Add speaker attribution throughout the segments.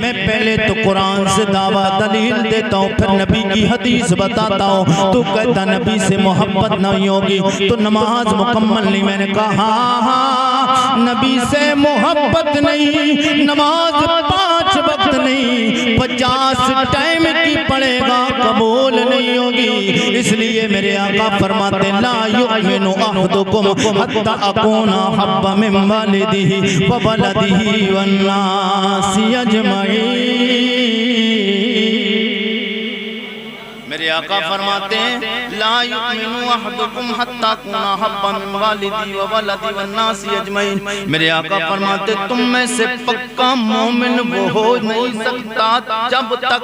Speaker 1: मैं पहले तो कुरान से दावा दलील देता हूँ, फिर नबी की हदीस बताता हूँ। तू कहता नबी से मोहब्बत नहीं होगी तो नमाज मुकम्मल नहीं। मैंने कहा हाँ, नबी से मोहब्बत नहीं, नमाज 5 वक्त नहीं 50 टाइम की पड़ेगा, कबूल नहीं होगी। इसलिए मेरे आका फरमाते ला युमिनु अहदुकुम हत्ता अकूना हब्बा मिन वालिदिही व वलदिही वन नासी अजमईन। मेरे आका फरमाते हैं ला युमिनु अहदुकुम हत्ता अकूना हब्बा मिन वालिदी व वलदी वन नासी अजमईन। मेरे आका फरमाते तुम में से पक्का मोमिन वो हो नहीं सकता जब तक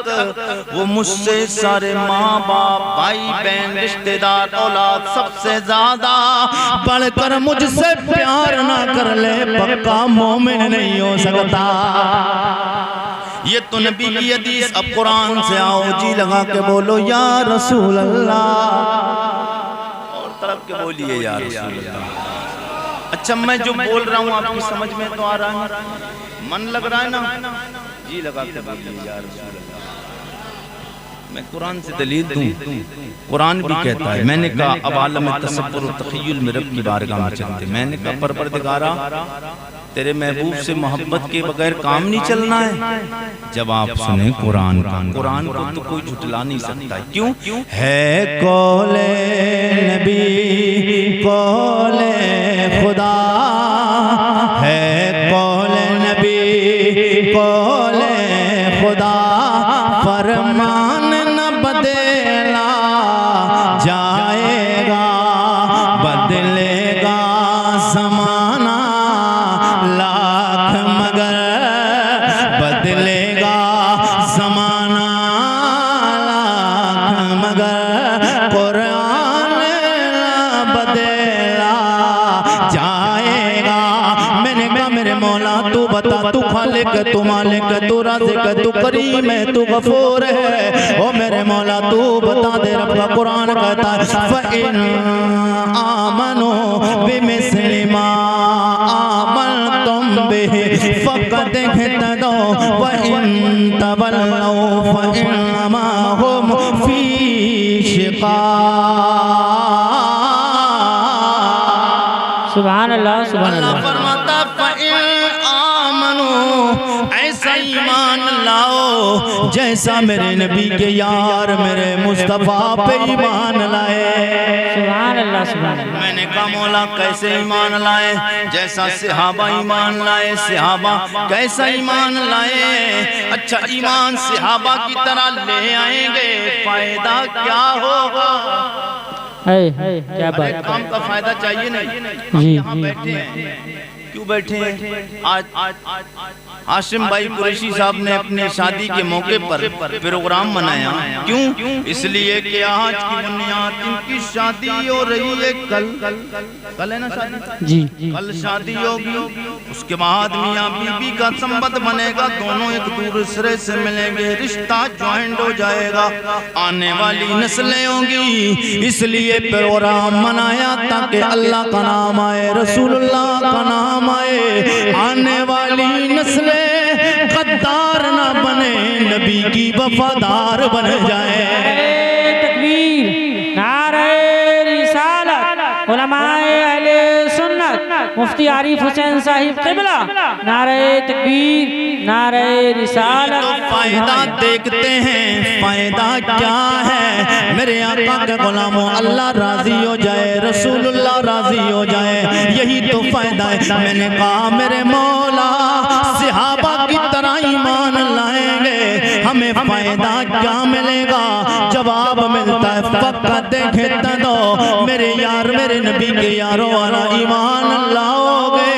Speaker 1: वो मुझसे सारे माँ बाप भाई बहन रिश्तेदार औलाद सबसे ज्यादा बढ़कर मुझसे प्यार ना कर ले, पक्का मोमिन नहीं हो सकता। ये तो नबी की हदीस। अब कुरान से आओ जी लगा के बोलो या रसूल अल्लाह, और तरफ के बोलिए या रसूल अल्लाह। अच्छा मैं जो बोल रहा हूँ आपकी समझ में तो आ रहा है, मन लग रहा है ना? जी लगा के बोलिए या रसूल अल्लाह। मैं कुरान से दलील दूं, कुरान भी कहता है। मैंने कहा अब आलम तसव्वुर और तख़य्युल में रब की बारगाह में चलते। मैंने कहा परवरदिगारा तेरे महबूब से मोहब्बत के बगैर काम नहीं चलना है। जब आप सुने कुरान का, कुरान को तो कोई झुटला नहीं सकता। क्यों है कौले नबी कौले खुदा, है कौले नबी कौले खुदा, फरमान न बदला जाएगा, बदलेगा ज़माना लाख मगर बदलेगा ज़माना लाख मगर कुरान बदला जाएगा। मैंने कहा मेरे मौला तू बता, तू खालिक तू मालिक तू राज़िक तू करीम है तू गफूर है। ओ मेरे मौला तू बता दे, रब का कुरान कहता है फ़इन आमनू बिमिस्लि मा आमनतुम बिही फ़क़द इह्तदौ व इन तवल्लौ फ़इन्नमा हुम फ़ी शिक़ाक़।
Speaker 2: सुभान अल्लाह सुभान अल्लाह।
Speaker 1: फरमाता फ़इन आमनू, ऐसा ईमान लाओ जैसा मेरे नबी के यार मेरे मुस्तफ़ा पे ईमान लाए।
Speaker 2: सुभान अल्लाह सुभान अल्लाह।
Speaker 1: मैंने कहा मौला कैसे ईमान लाए? जैसा सहाबा ईमान लाए। सहाबा कैसा ईमान लाए? अच्छा ईमान सहाबा की तरह ले आएंगे, फायदा क्या होगा?
Speaker 2: क्या बात,
Speaker 1: काम का फायदा चाहिए नहीं।
Speaker 2: जी
Speaker 1: यहाँ बैठे हैं, क्यों बैठे हैं? आज हाशिम भाई कुरैशी साहब ने अपने शादी के मौके पर प्रोग्राम मनाया। क्यों? इसलिए कि आज की बुनियाद इनकी शादी हो रही है। कल है ना शादी?
Speaker 2: जी
Speaker 1: कल शादी होगी, उसके बाद मियाँ बीबी का संबंध बनेगा, दोनों एक दूसरे से मिलेंगे, रिश्ता ज्वाइंट हो जाएगा, आने वाली नस्लें होंगी। इसलिए प्रोग्राम मनाया ताकि अल्लाह का नाम आए, रसूलुल्लाह का नाम आए, आने वाली नस्लें गद्दार ना बने, नबी की वफादार बन जाए।
Speaker 2: तकबीर, नारे रिसालत, उलमाए अहले सुन्नत, मुफ्ती आरिफ हुसैन साहिब क़िबला, नारे तकबीर, नारे रिसालत।
Speaker 1: तो फायदा देखते हैं, फायदा क्या है? मेरे आका के गुलामों अल्लाह राजी हो जाए, रसूलुल्लाह राजी हो जाए, यही तो फायदा है। मैंने कहा मेरे मौला सहाबा की तरह ईमान लाएंगे, हमें फायदा क्या मिलेगा? जवाब मिलता है फ़क़द देखे तो मेरे यार मेरे नबी के यारों वाला ईमान लाओगे,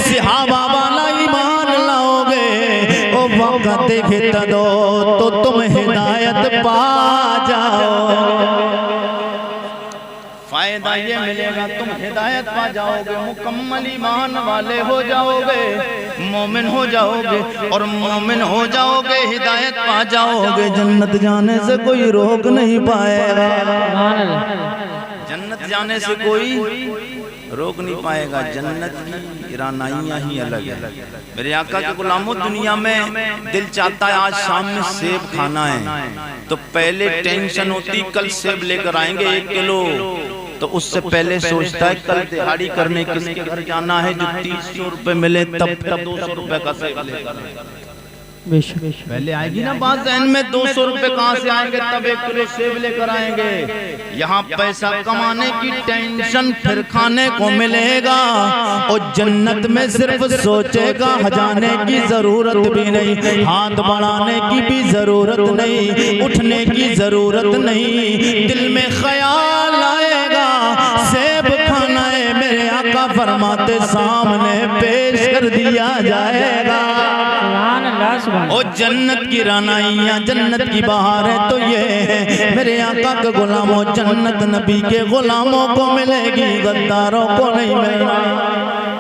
Speaker 1: सहाबा वाला ईमान लाओगे, ओ फ़क़द देखे तो तुम हिदायत पा जाओ। फायदा ये मिलेगा तुम हिदायत पा जाओगे, मुकम्मल ईमान वाले हो जाओगे, मोमिन हो जाओगे, और मोमिन हो जाओगे हिदायत पा जाओगे, जन्नत जाने से कोई रोक नहीं पाएगा। जन्नत जाने से कोई रोक नहीं पाएगा। जन्नत की रानाइयाँ ही अलग है। मेरे आका के गुलामों, दुनिया में दिल चाहता है आज शाम में सेब खाना है, तो पहले टेंशन होती कल सेब लेकर आएंगे 1 किलो, तो उससे पहले सोचता है कल दिहाड़ी करने किसके घर जाना है, जो 300 रुपए मिले तब 200 रुपए का सेब लेकर पहले आएगी ना बात जहन में। 200 रुपए कहाँ से आएंगे, तब 1 किलो सेब लेकर आएंगे। यहाँ पैसा कमाने की टेंशन, फिर खाने को मिलेगा। और जन्नत में सिर्फ सोचेगा, हजाने की जरूरत भी नहीं, हाथ बढ़ाने की भी जरूरत नहीं, उठने की जरूरत नहीं, दिल में ख्याल आएगा सेब खाना है। मेरे आका फरमाते सामने पेश कर दिया जाएगा। और जन्नत की रानाइयाँ, जन्नत की बहार है तो ये है मेरे आका के गुलामों, जन्नत नबी के गुलामों को मिलेगी, गद्दारों को नहीं मिलेगी।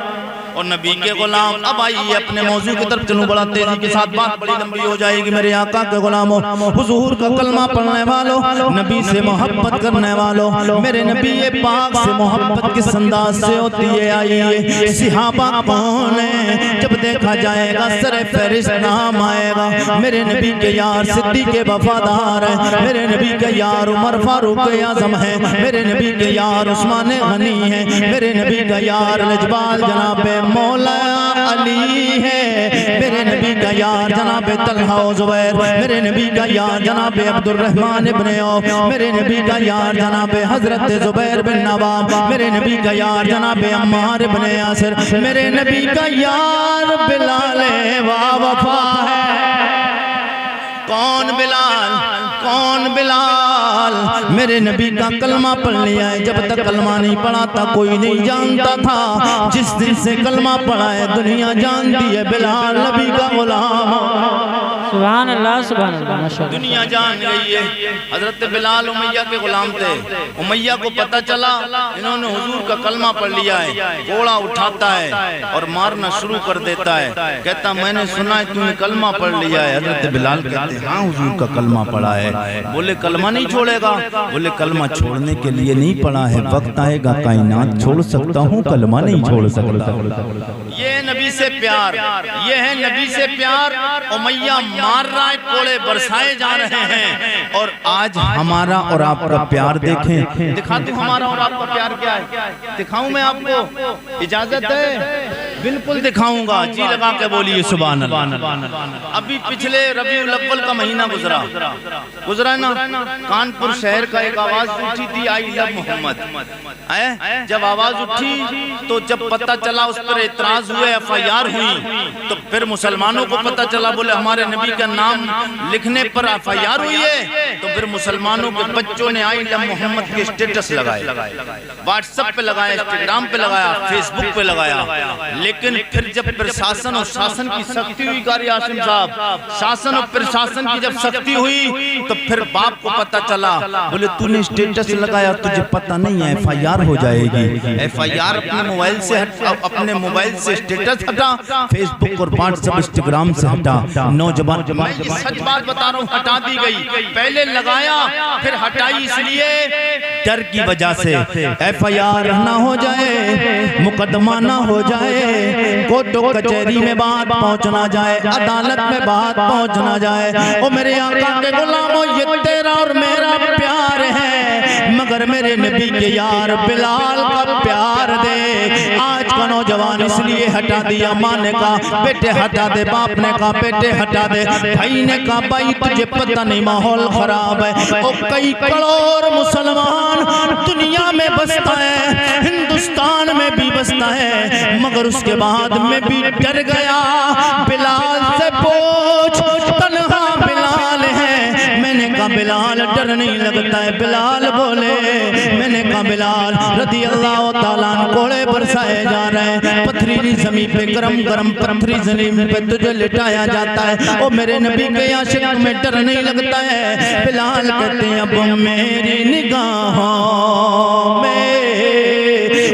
Speaker 1: और नबी के गुलाम, अब आइए अपने मौजू की तरफ चलूं, बड़ा तेजी के साथ, बात बड़ी लंबी हो जाएगी। मेरे आका के गुलामों, हुजूर का कलमा पढ़ने वालों, नबी से मोहब्बत करने वालों, मेरे नबी पाक से मोहब्बत किस अंदाज से होती है। आइए सिहाबा कौन है, जब देखा जाएगा सरे फहरिस्त नाम आएगा। मेरे नबी के यार सिद्दीक़ के वफादार है, मेरे नबी के यार उमर फारूक आज़म है, मेरे नबी के यार उस्मान गनी है, मेरे नबी का यार लजबाल जनाब मौला अली है, मेरे नबी का यार जनाब तलहा और ज़ुबैर, मेरे नबी का यार जनाब अब्दुर्रहमान इब्न औफ, मेरे नबी का यार जनाब हजरत ज़ुबैर बिन नवाब, मेरे नबी का यार जनाब अम्मार इब्न यासिर, मेरे नबी का यार बिलाल वफा है। कौन बिलाल, कौन बिलाल? मेरे नबी का कलमा पढ़ लिया है। जब तक कलमा नहीं पढ़ा था कोई नहीं जानता था, जिस दिन से कलमा पढ़ा है दुनिया जानती है बिलाल नबी का गुलाम।
Speaker 2: सुभान अल्लाह, सुभान अल्लाह, माशाअल्लाह।
Speaker 1: दुनिया जान गई है हजरत बिलाल उमैया के गुलाम थे। उमैया को पता चला इन्होंने हुजूर का कलमा पढ़ लिया है, घोड़ा उठाता है और मारना शुरू कर देता है। कहता मैंने सुना है तूने कलमा पढ़ लिया है। हजरत बिलाल कहते हाँ हुजूर का कलमा पढ़ा है। बोले कलमा नहीं छोड़ेगा? बोले कलमा छोड़ने के लिए नहीं पढ़ा है, वक्त आएगा कायनात छोड़ सकता हूँ, कलमा नहीं छोड़ सकता। ये नबी से प्यार, ये है नबी से प्यार। उमैया मार रहा है, कोड़े बरसाए जा रहे हैं। और आज हमारा और आपका प्यार देखें, दिखा दूं हमारा और आपका प्यार क्या है? दिखाऊं मैं आपको? इजाजत है? बिल्कुल दिखाऊंगा। जी लगा के बोलिए सुभान अल्लाह। अभी पिछले रबीउल अव्वल का महीना गुजरा ना, कानपुर शहर का एक आवाज उठी थी, आई लव मोहम्मद। जब आवाज उठी तो जब पता चला उस पर एतराज हुए, FIR हुई, तो फिर मुसलमानों को पता चला, बोले हमारे नबी का नाम लिखने पर FIR हुई है। तो फिर मुसलमानों के बच्चों ने आई लव मोहम्मद के स्टेटस लगाए, व्हाट्सएप पे लगाया, इंस्टाग्राम पे लगाया, फेसबुक पे लगाया। लेकिन फिर जब प्रशासन और शासन की सख्ती हुई, कारी आसिम साहब, शासन और प्रशासन की जब सख्ती हुई तो फिर बाप को पता चला, बोले तूने स्टेटस लगाया, तुझे पता नहीं है FIR हो जाएगी। FIR अपने मोबाइल से अपने मोबाइल से स्टेटस हटा, फेसबुक और व्हाट्सएप इंस्टाग्राम से हटा। नौजवान, मैं ये सच बात बता रहा हूँ, हटा दी गई। पहले लगाया फिर हटाई, इसलिए डर की वजह से FIR ना हो जाए, मुकदमा ना हो जाए, कोर्ट कचहरी में बात पहुंच ना जाए, अदालत में बात पहुंच ना जाए। ओ मेरे आका के गुलामों, ये तेरा और मेरा प्यार है, मगर मेरे नबी के यार बिलाल का प्यार दे। आज का नौजवान इसलिए हटा दिया, माँ ने कहा बेटे हटा दे, बाप ने कहा बेटे हटा दे, भाई ने कहा भाई तुझे पता नहीं माहौल खराब है। ओ कई करोड़ मुसलमान दुनिया में बसता है, हिंदुस्तान में भी बसता है, मगर उसके बाद में भी डर गया। बिलाल से पूछ, तन्हा बिलाल है। मैंने कहा बिलाल डर नहीं लगता है? बिलाल बोले, मैंने कहा बिलाल रज़ी अल्लाह ताला अन्हु कोड़े बरसाए जा रहे हैं, पथरीली ज़मीन पे गरम गरम पथरी ज़मीन पे तुझे लिटाया जाता है। ओ मेरे नबी के आशिक में डर नहीं लगता है? बिलाल कहते हैं अब मेरी निगाहों में,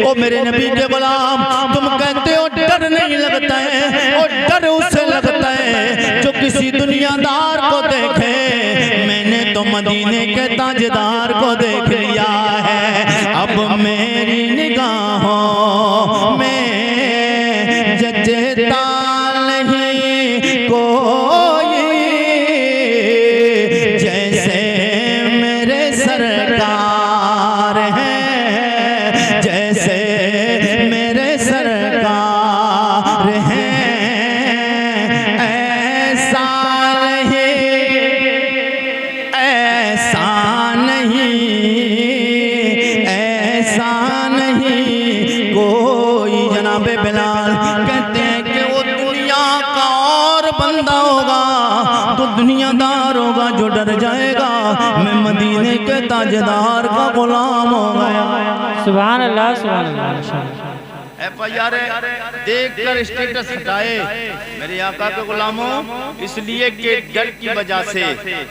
Speaker 1: ओ मेरे नबी के गुलाम तुम कहते हो डर नहीं लगता है, और डर उससे लगता है जो किसी दुनियादार को देखे। मैंने तो मदीने के ताजदार को देख लिया है। अब मेरी निगाहों तो दुनियादार होगा जो डर जाएगा मैं मदीने के ताजदार का गुलाम हो गया।
Speaker 2: सुभान अल्लाह सुभान अल्लाह माशाअल्लाह।
Speaker 1: FIR देख कर स्टेटस हटाए मेरे आका के गुलामों, इसलिए कि डर की वजह से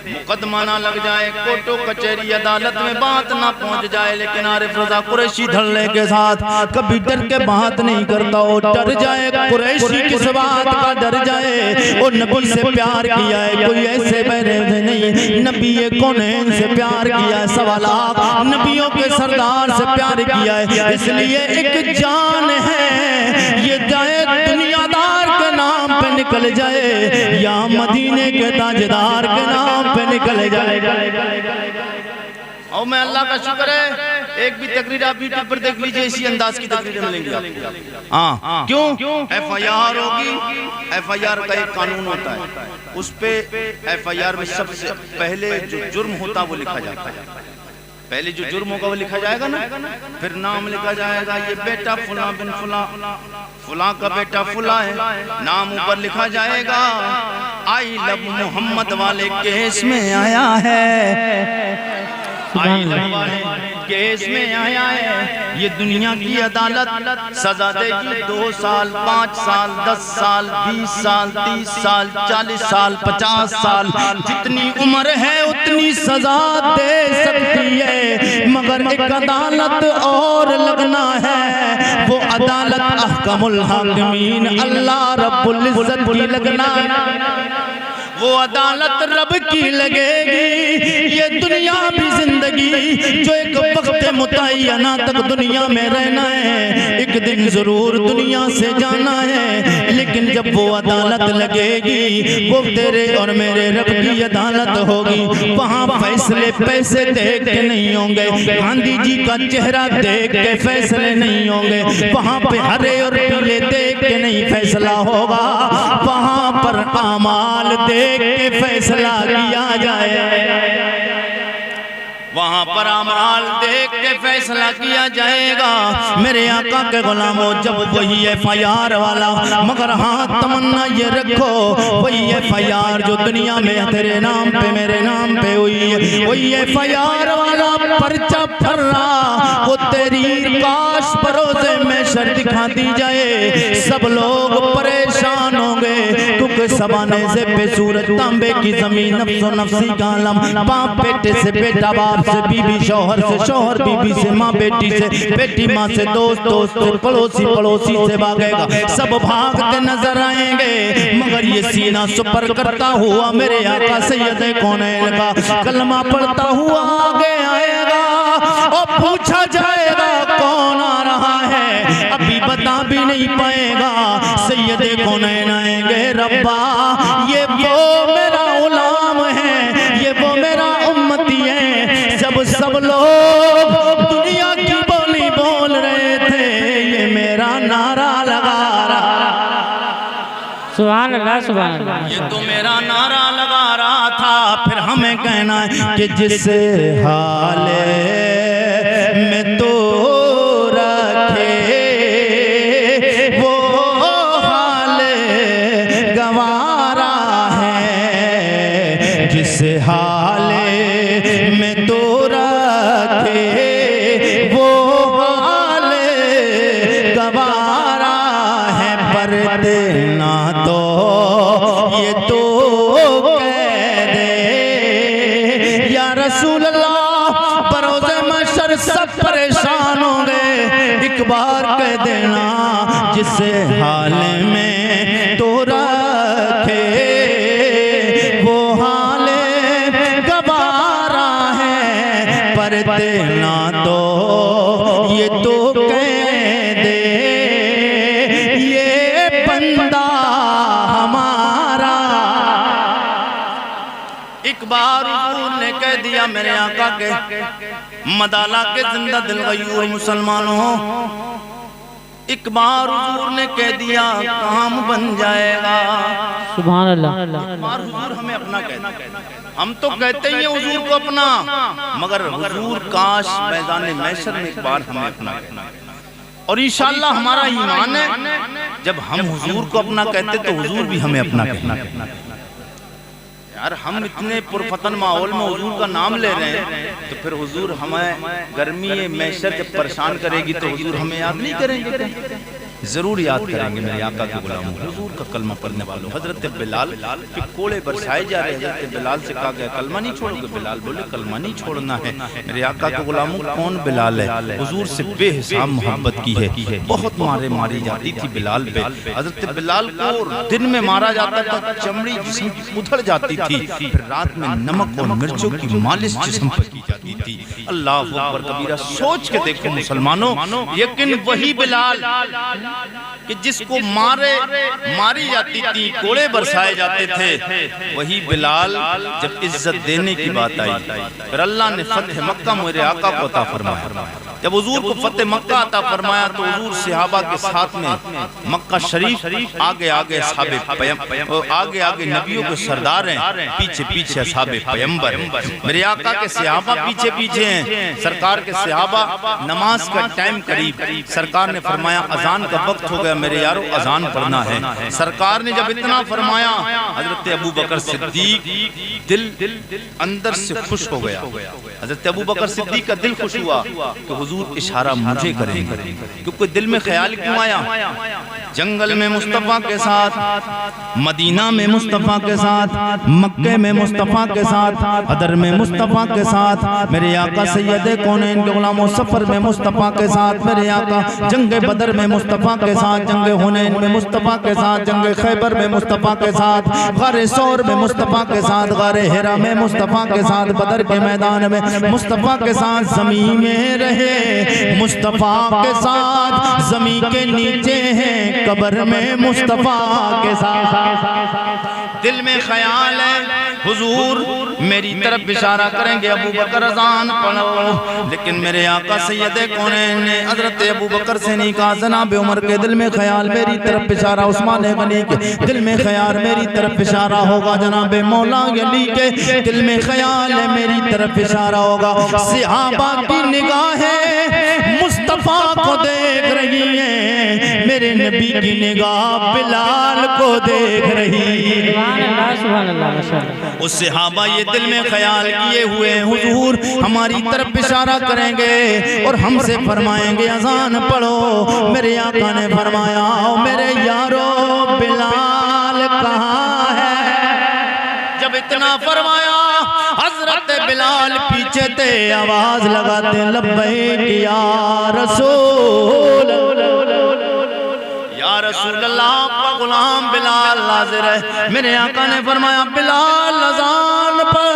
Speaker 1: मुकदमा ना लग जाए, कोर्टों कचहरी अदालत में बात ना पहुंच जाए। लेकिन आरिफ रजा कुरैशी धड़ल्ले के साथ कभी डर के बात नहीं करता। वो डर जाए कुरैशी किस बात का डर जाए, वो नबी से प्यार किया है, कोई ऐसे बहरे नहीं, नबी कौनैन से प्यार किया है, सवाल नबियों के सरदार से प्यार किया है। इसलिए एक जान है ये जाए दुनियादार के नाम पे निकल जाए या मदीने के ताजदार के नाम पे निकल जाए। और मैं अल्लाह का शुक्र है एक भी तकरीर आप यूट्यूब पर देख लीजिए, इसी अंदाज की तकरीरें मिलेंगी आपको। हाँ क्यों? FIR होगी, FIR का एक कानून होता है, उस पे FIR में सबसे पहले जो जुर्म होता वो लिखा जाता है। पहले जो जुर्म होगा वो लिखा जाएगा ना, फिर नाम लिखा जाएगा, ये बेटा फुला बिन फुला, फुला का बेटा फुला है, नाम ऊपर लिखा जाएगा। आई लव मोहम्मद वाले केस में आया है, आई लव वाले केस में आया है। ये दुनिया की अदालत सजा देगी 2 साल, 5 साल, 10 साल, 20 साल, 30 साल, 40 साल, 50 साल, जितनी उम्र है उतनी सजा दे सकती है। मगर एक अदालत और लगना है, वो अदालत अहकमुल हाकिमीन अल्लाह रब्बुल इज्जत की लगना, वो अदालत रब की लगेगी। ये दुनिया भी जिंदगी जो एक वक्त मुतय्यना तक दुनिया में रहना है, एक दिन जरूर दुनिया से जाना है। लेकिन जब वो अदालत लगेगी, वो तेरे और मेरे रब की अदालत होगी। वहाँ फैसले पैसे देख के नहीं होंगे, गांधी जी का चेहरा देख के फैसले नहीं होंगे, वहाँ पे हरे और पीले देख के नहीं फैसला होगा, वहाँ पर आमाल देख के फैसला किया जाए, वहाँ पर अमाल देख के फैसला किया जाएगा। मेरे आका के गुलामों, जब वही FIR वाला, मगर हाँ तमन्ना ये रखो, वही FIR जो दुनिया में तेरे नाम पे मेरे नाम पे हुई है, वही FIR वाला पर्चा फर रहा, वो तेरी काश परोसे में शर दिखा दी जाए। सब लोग परेशान होंगे, क्योंकि सबाने से बेसूरत तांबे की जमीन, नफ्सो नफ्सी का आलम, बाप बेटे से बेटा, बाप से बीबी, शौहर से शौहर, बीबी से माँ, बेटी से बेटी, माँ से दोस्त, दोस्त से पड़ोसी, पड़ोसी से भागेगा, सब भागते नजर आएंगे। मगर ये सीना सुपर करता हुआ मेरे आका सैयद कौनैन का कलमा पढ़ता हुआ आगे आएगा और पूछा जाएगा कौन आ रहा है, अभी बता भी नहीं पाएगा। सैयद कौनैन आएंगे, रब्बा ये वो मेरा गुलाम है, ये वो मेरा उम्मती है। जब सब लोग दुनिया की बोली बोल रहे थे, ये मेरा नारा लगा रहा,
Speaker 2: सुभान अल्लाह सुभान अल्लाह,
Speaker 1: ये तो मेरा नारा लगा रहा था। फिर हमें कहना है कि जिस हाले में तो रखे वो हाल गवारा है, जिस हाले में तो रखे वो हाल गवारा है। पर देना तो ये तो कह दे या रसूल अल्लाह, बरोज़े महशर सब परेशान होंगे, एक बार कह देना जिस हाल में तो रखे वो हाल गवारा है। पर देना तो ये तो कह दे ये बंदा हमारा। एक बार हुजूर ने कह दिया मेरे आका के मदाला के जिंदा दिल गयूर मुसलमानों, एक बार हुजूर ने कह दिया काम बन जाएगा।
Speaker 2: सुभान अल्लाह।
Speaker 1: एक बार हुजूर हमें अपना कहते, हम तो कहते ही हैं हुजूर को अपना, मगर हुजूर काश मैदान महशर में एक बार हमें अपना कहना। और इंशाअल्लाह हमारा ईमान है जब हम हुजूर को अपना कहते तो हुजूर भी हमें अपना कहना। यार हम इतने पुरफतन माहौल में हुजूर का नाम ले रहे हैं, तो फिर हुजूर हमें गर्मी मैशर जब परेशान करेगी तो हुजूर हमें याद नहीं करेंगे? जरूर याद करेंगे मेरे आका के गुलामों, हुजूर का कलमा पढ़ने वालों। हजरत बिलाल के कोड़े बरसाए जा रहे। हजरत बिलाल से कहा गया कलमा नहीं छोड़ोगे? बिलाल बोले कलमा नहीं छोड़ना है। मेरे आका के गुलामों, कौन बिलाल है? हुजूर से बेहिसाब मोहब्बत की है, बहुत मारे मारी जाती थी बिलाल पे। हजरत बिलाल को दिन में मारा जाता था, चमड़ी जिस्म की उधड़ जाती थी, फिर रात में नमक और मिर्चों की मालिश जिस्म पर की जाती थी। अल्लाह अकबर कबीरा। सोच के देखो मुसलमानों, यकीन वही बिलाल कि जिसको मारी जाती थी, कोड़े बरसाए जाते थे, वही बिलाल जब इज्जत देने की बात आई, फिर अल्लाह ने फतह मक्का मेरे आका को अता फरमाया। जब हुजूर को फतेह मक्का अता फरमाया तो हुजूर सहाबा के साथ में मक्का शरीफ आगे आगे आगे आगे नबियों के सरदार हैं, पीछे पीछे असहाबे पैगंबर। मेरे आका के सहाबा पीछे पीछे हैं, सरकार के सहाबा। नमाज का टाइम करीब, सरकार ने फरमाया अजान का वक्त हो गया मेरे यारों, अजान पढ़ना है। सरकार ने जब इतना फरमाया, हजरत अबू बकर सिद्दीक दिल अंदर से खुश हो गया। हजरत अबू बकर सिद्दीक का दिल खुश हुआ कि हुजूर इशारा मुझे करेंगे, क्योंकि दिल में ख्याल क्यों आया? जंगल में मुस्तफा के साथ, मदीना में मुस्तफा के साथ, मक्के में मुस्तफा के साथ, हदर में मुस्तफा के साथ, मेरे आका सैयदे कौनैन के गुलामों, सफर में मुस्तफा के साथ मेरे आका, जंगे बदर में मुस्तफा के साथ, जंगे हुनैन में मुस्तफा के साथ, जंगे खैबर में मुस्तफा के साथ, गारे सौर में मुस्तफा के साथ, गारे हिरा में मुस्तफा के साथ, बदर के मैदान में मुस्तफा के साथ, ज़मीन में रहे मुस्तफा के साथ, ज़मीन के नीचे हैं कब्र में मुस्तफा के साथ। दिल में ख्याल है हुजूर मेरी तरफ इशारा करेंगे, अबू बकर अज़ान पढ़ो। लेकिन मेरे आका सैयदे कौनैन ने हजरत अबू बकर से नहीं कहा, जनाब उमर के दिल में ख्याल मेरी तरफ इशारा, उस्मान गनी के दिल में ख्याल मेरी तरफ इशारा होगा, जनाब मौला अली के दिल में ख्याल है मेरी तरफ इशारा होगा। सहाबा की निगाहें मुस्तफा को देख रही हैं, मेरे नबी की निगाह बिलाल को देख रही है। उस सहाबा ये दिल में ख्याल किए हुए हुजूर हमारी तरफ इशारा करेंगे और हमसे फरमाएंगे अजान पढ़ो। मेरे आका ने फरमाया मेरे यारो बिलाल कहाँ है? जब इतना फरमाया हजरत बिलाल पीछे थे, आवाज लगाते लब्बैक या रसूल, या रसूल अल्लाह का गुलाम बिलाल हाजिर है। मेरे आका ने फरमाया बिलाल अज़ान पर।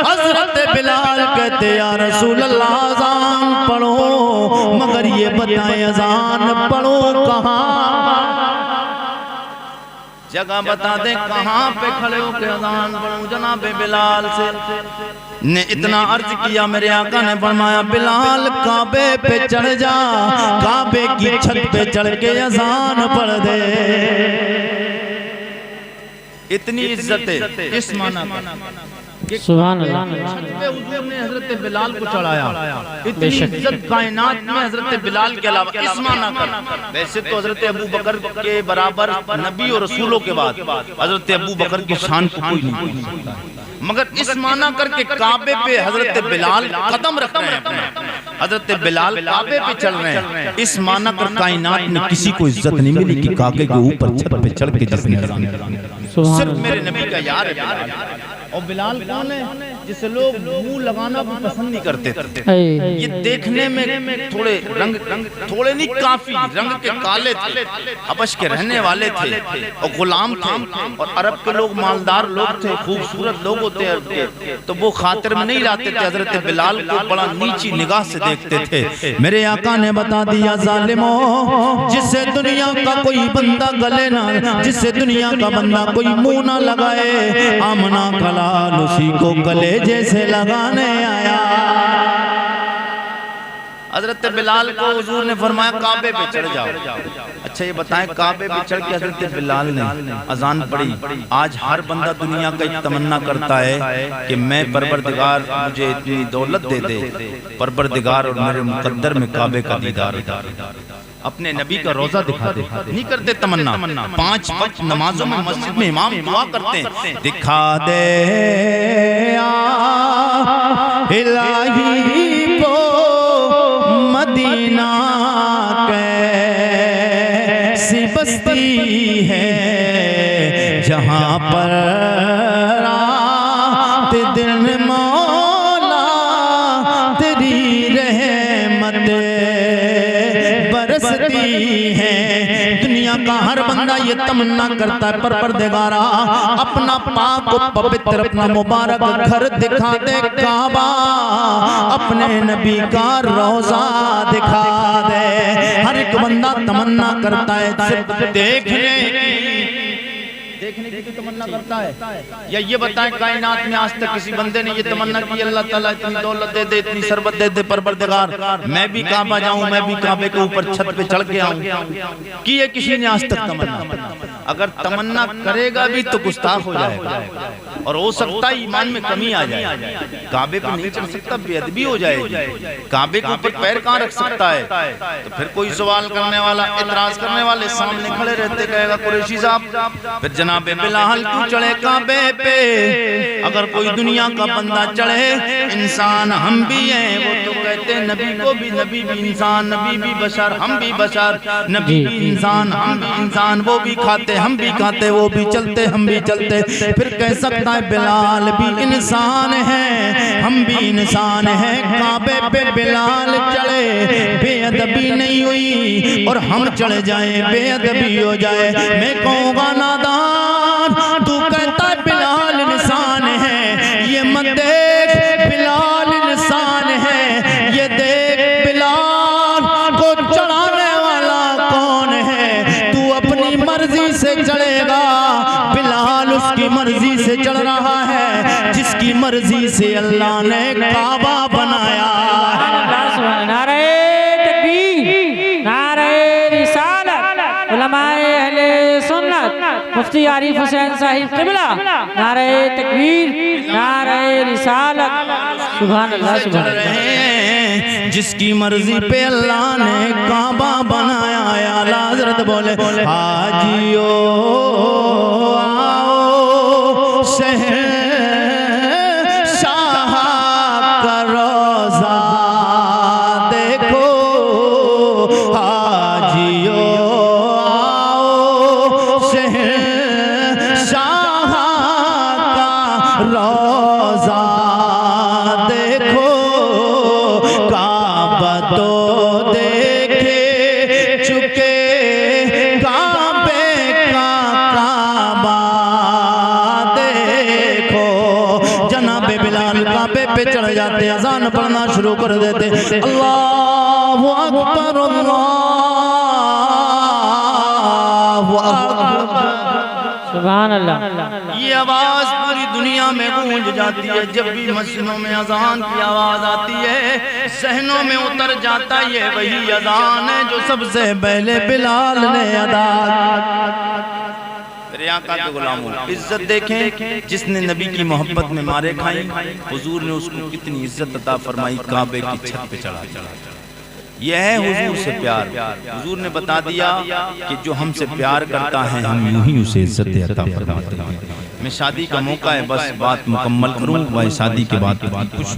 Speaker 1: हजरत बिलाल कहते या रसूल अल्लाह अज़ान पढ़ो, मगर ये बताएं अज़ान पढ़ो कहाँ? जगह बता दे कहाँ पे खड़े हो के अज़ान पढ़ूं? जनाब बिलाल से ने इतना अर्ज किया, मेरे आका ने फरमाया बिलाल काबे पे चढ़ जा, काबे की छत पे चढ़ के अज़ान पढ़ दे। इतनी इज्जत है इस माना
Speaker 2: सुभान अल्लाह।
Speaker 1: हुजूर ने हजरत बिलाल को चढ़ाया, इतनी इज्जत कायनात में हजरत बिलाल के अलावा इस माना कर। वैसे तो हजरत अबू बकर के बराबर नबी और रसूलों के बाद हजरत अबू बकर की शान को कोई नहीं, मगर इस माना करके काबे पे हजरत बिलाल कदम रख रहे हैं, हजरत बिलाल काबे पे चल रहे हैं। इस माना कर कायनात में किसी को इज्जत नहीं मिली कि काबे के ऊपर छत पे चढ़ के जिसने सिर्फ मेरे नबी का यार है। और बिलाल कौन है? जिसे लोग मुंह लगाना भी पसंद नहीं करते थे। ये देखने में थोड़े रंग थोड़े नहीं काफी रंग के काले थे, हबश के रहने वाले थे और गुलाम थे, और अरब के लोग मालदार लोग थे, खूबसूरत लोग होते हैं, तो वो खातिर में नहीं लाते थे। हजरत बिलाल को बड़ा नीची निगाह से देखते थे। मेरे आका ने बता दिया जालिमो, जिससे दुनिया का कोई बंदा गले ना, जिससे दुनिया का बंदा कोई मुंह ना लगाए, आमना कलाल उसी को गले जैसे लगाने आया। हजरत बिलाल को हुजूर ने फरमाया काबे पे चढ़ जाओ। अच्छा ये बताएं, काबे पे चढ़ के हजरत बिलाल ने अजान पढ़ी। आज हर बंदा दुनिया का एक तमन्ना करता है कि मैं परवरदिगार मुझे इतनी दौलत दे दे, परवरदिगार और मेरे मुकद्दर में काबे का दीदार। अपने नबी का रोजा दिखा दे, नहीं करते तमन्ना। 5 वक्त नमाजों में मस्जिद में इमाम दुआ करते हैं, दिखा दे इलाही वो मदीना कैसी बस्ती है जहाँ पर रात दिन मौला तेरी रहमत बरसती है। दुनिया का हर बंदा ये तमन्ना करता है, परवरदिगारा अपना पाक और पवित्र अपना मुबारक घर दिखा दे काबा, अपने नबी का रोजा दिखा दे। हर एक बंदा तमन्ना करता है सिर्फ देखने की तमन्ना करता है। या ये बताएं कायनात में आज तक किसी बंदे ने ये तमन्ना की अल्लाह ताला इतनी दौलत दे दे, इतनी सरबत दे दे, परवरदिगार मैं भी काबा जाऊं, मैं भी काबे के ऊपर छत पे चढ़ के आऊं, कि ये किसी ने आज तक तमन्ना? अगर तमन्ना करेगा भी तो गुस्ताख हो जाएगा और हो सकता है ईमान में कमी आ जाए। काबे पे नहीं चढ़ सकता, बेअदबी हो जाएगी। काबे के ऊपर पैर कहाँ रख सकता है? तो फिर कोई सवाल करने वाला, इतराज करने वाले सामने खड़े रहते, कहेगा कुरैशी साहब फिर जनाबे बिलाल क्यों चढ़े काबे पे? अगर कोई दुनिया का बंदा चढ़े, इंसान हम भी हैं, वो तो कहते हैं नबी को भी, नबी भी इंसान, नबी भी बशर, हम भी बशर, नबी भी इंसान, हम भी इंसान, वो भी खाते हम भी खाते, वो भी चलते हम भी चलते। फिर कह सकता है बिलाल भी इंसान है, हम भी इंसान है। काबे पे बिलाल चढ़े, बेअदबी नहीं हुई और हम चढ़ जाए बेअदबी हो जाए। मैं कहूँगा नादान, तू कहता है बिलाल इंसान है, ये मत देख बिलाल इंसान है, ये देख बिलाल को चढ़ाने वाला कौन है। तू अपनी मर्जी से चढ़ेगा, बिलाल उसकी मर्जी से चढ़ रहा है जिसकी मर्जी से अल्लाह ने काबा बनाया।
Speaker 2: नारे तकबीर, नारे रिसालत, उलमाए अहले सुन्नत, मुफ्ती आरिफ हुसैन साहिब क़िबला, नारे तकबीर, नारे रिसालत, सुभान अल्लाह सुभान अल्लाह।
Speaker 1: जिसकी मर्जी पे अल्लाह ने काबा बनाया। आला हज़रत बोले हाजियो आओ शहर शाह का रोजा देखो, हाजियो आओ शहर शाह का रोजा देखो, काबा तो देखे चुके, काबे का काबा देखो। जनाबे बिलाल काबे पे चढ़ जाते, अजान पढ़ना शुरू कर देते, अल्लाहु अकबर अल्लाहु अकबर,
Speaker 2: सुभान अल्लाह।
Speaker 1: ये आवाज पूरी दुनिया में गूंज जाती है। जब भी मस्जिदों में अजान की आवाज आती है, सहनों में उतर जाता है ये वही अजान है जो सबसे पहले बिलाल ने अदा। मेरे आका के गुलामों, इज्जत देखें, जिसने नबी की मोहब्बत में मारे खाई, हुजूर ने उसको कितनी इज्जत अता फरमाई, काबे की छत पे चढ़ा। यह है हुजूर से प्यार। हुजूर ने बता दिया कि जो हमसे प्यार करता है हम यूं ही उसे इज्जत अता फरमाते हैं। मैं शादी का मौका है, बस बात मुकम्मल करूं, वह शादी के बाद कुछ